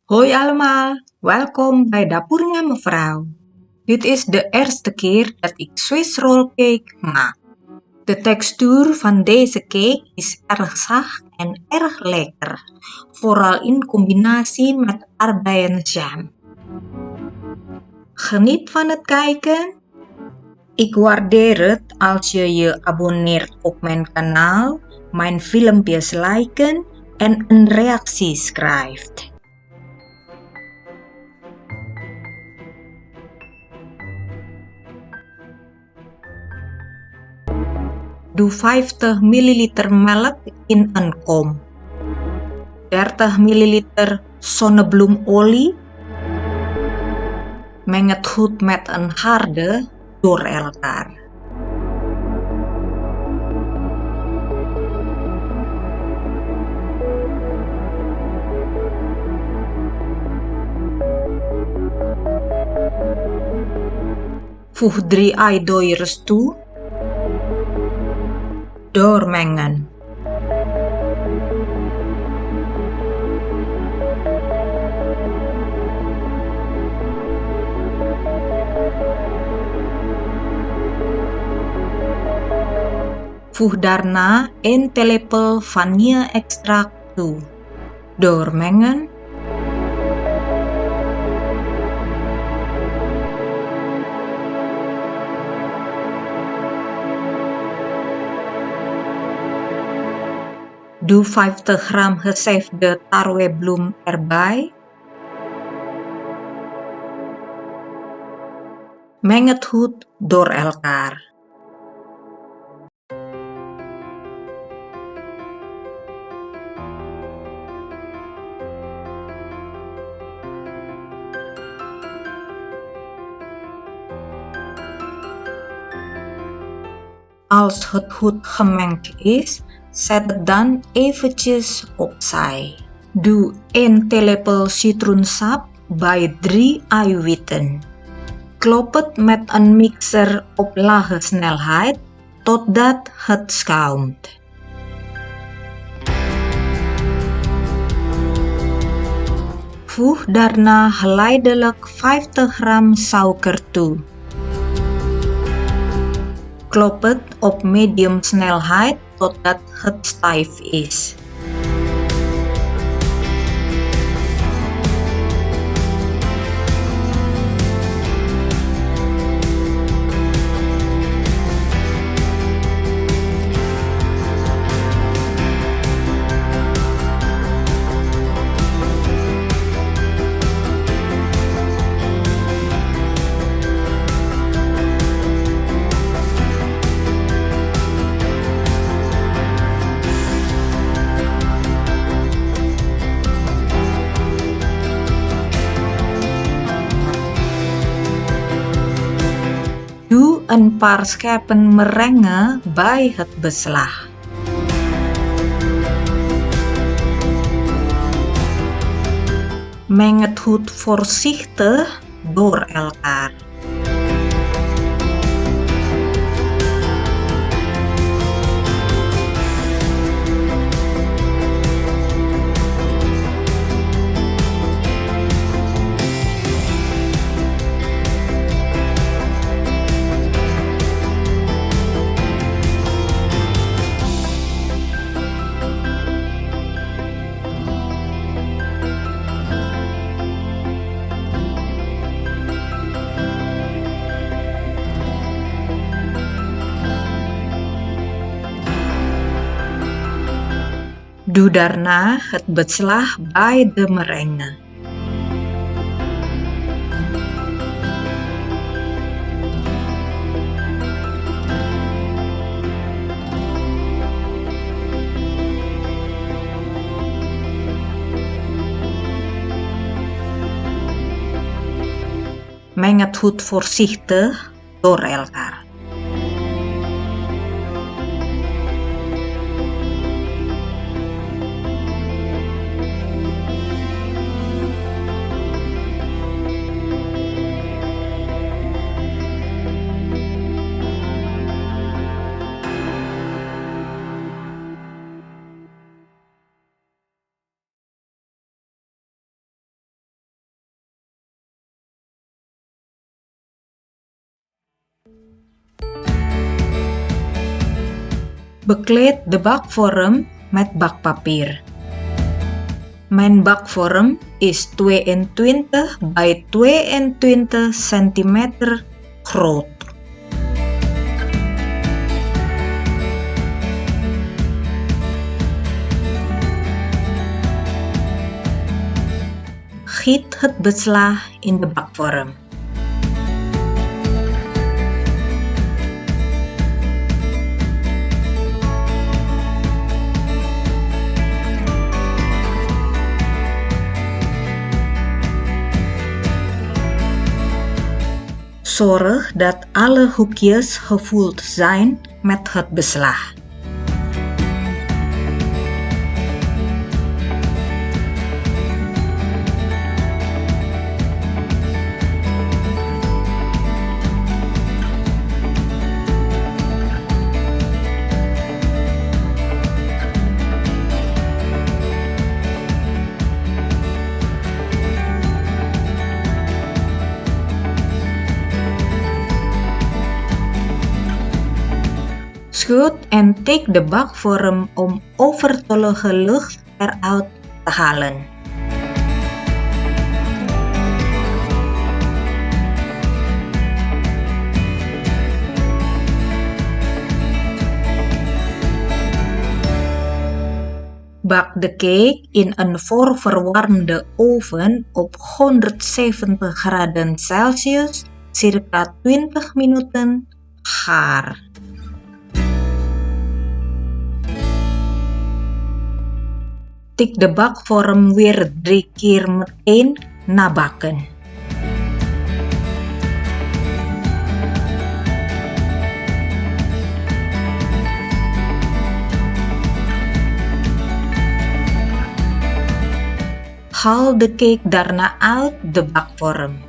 Hoi allemaal, welkom bij Dapurnya Mevrouw. Dit is de eerste keer dat ik Swiss roll cake maak. De textuur van deze cake is erg zacht en erg lekker, vooral in combinatie met arbeidenjam. Geniet van het kijken. Ik waardeer het als je je abonneert op mijn kanaal, mijn filmpjes liken en een reactie schrijft. Doe 50 ml melk in een kom. 30 ml zonnebloemolie. Meng het goed met een harde door elkaar. Voeg 3 eidoiers toe. Doormengen. Voeg daarna 1 theelepel vanille-extract toe. Doormengen. Doe 50 gram gezeefde tarwebloem erbij. Meng het goed door elkaar. Als het goed gemengd is, zet het dan eventjes opzij. Doe 1 theelepel citroensap bij 3 eiwitten. Klop het met een mixer op lage snelheid totdat het schaumt. Voeg daarna geleidelijk 50 gram suiker toe. Klop het op medium snelheid totdat het stijf is. Doe een paar scheppen merengue bij het beslag. Meng het goed voorzichtig door elkaar. Doe daarna het beslag bij de merengue. Meng het goed voorzichtig door elkaar. Bekleed de bakvorm met bakpapier. Mijn bakvorm is 22 bij 22 centimeter groot. Giet het beslag in de bakvorm. Zorg dat alle hoekjes gevuld zijn met het beslag. Schud en tik de bakvorm om overtollige lucht eruit te halen. Bak de cake in een voorverwarmde oven op 170 graden Celsius, circa 20 minuten gaar. Tik de bakvorm weer 3 keer meteen nabakken. Haal de cake daarna uit de bakvorm.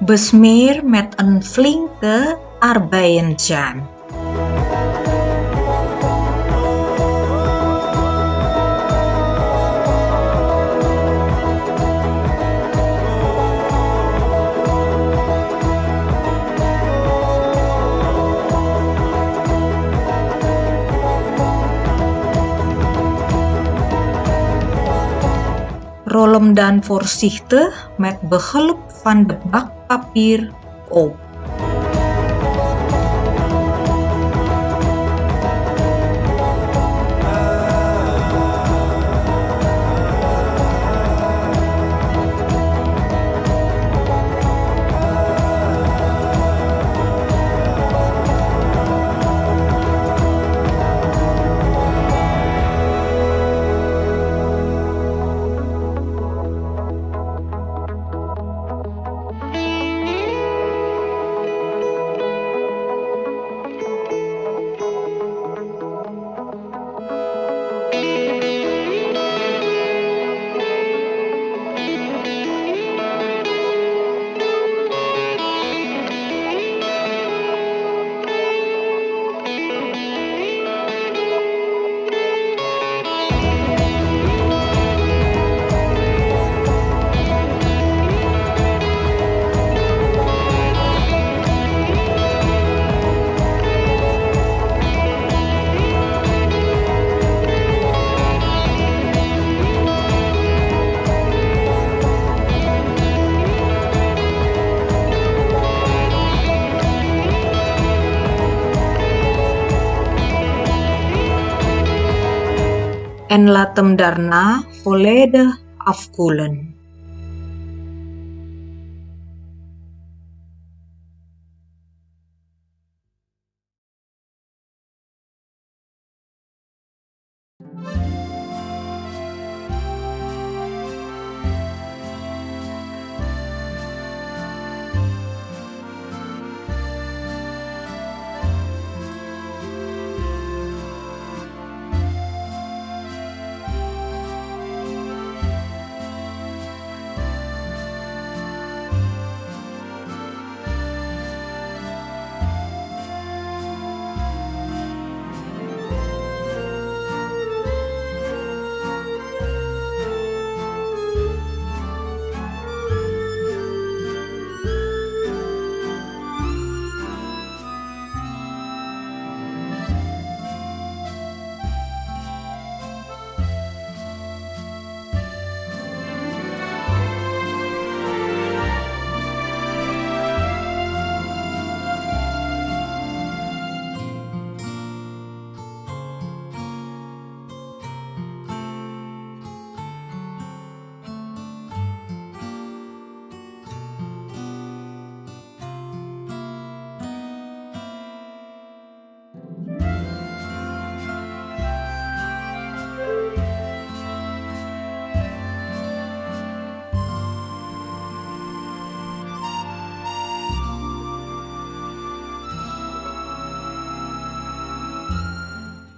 Besmeer met een flinke arbeienjam. Rol hem dan voorzichtig met behulp van de bakpapier op. En laat hem daarna volledig afkoelen.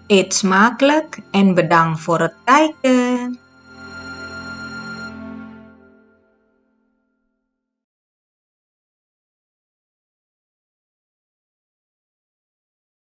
Eet smakelijk en bedankt voor het kijken!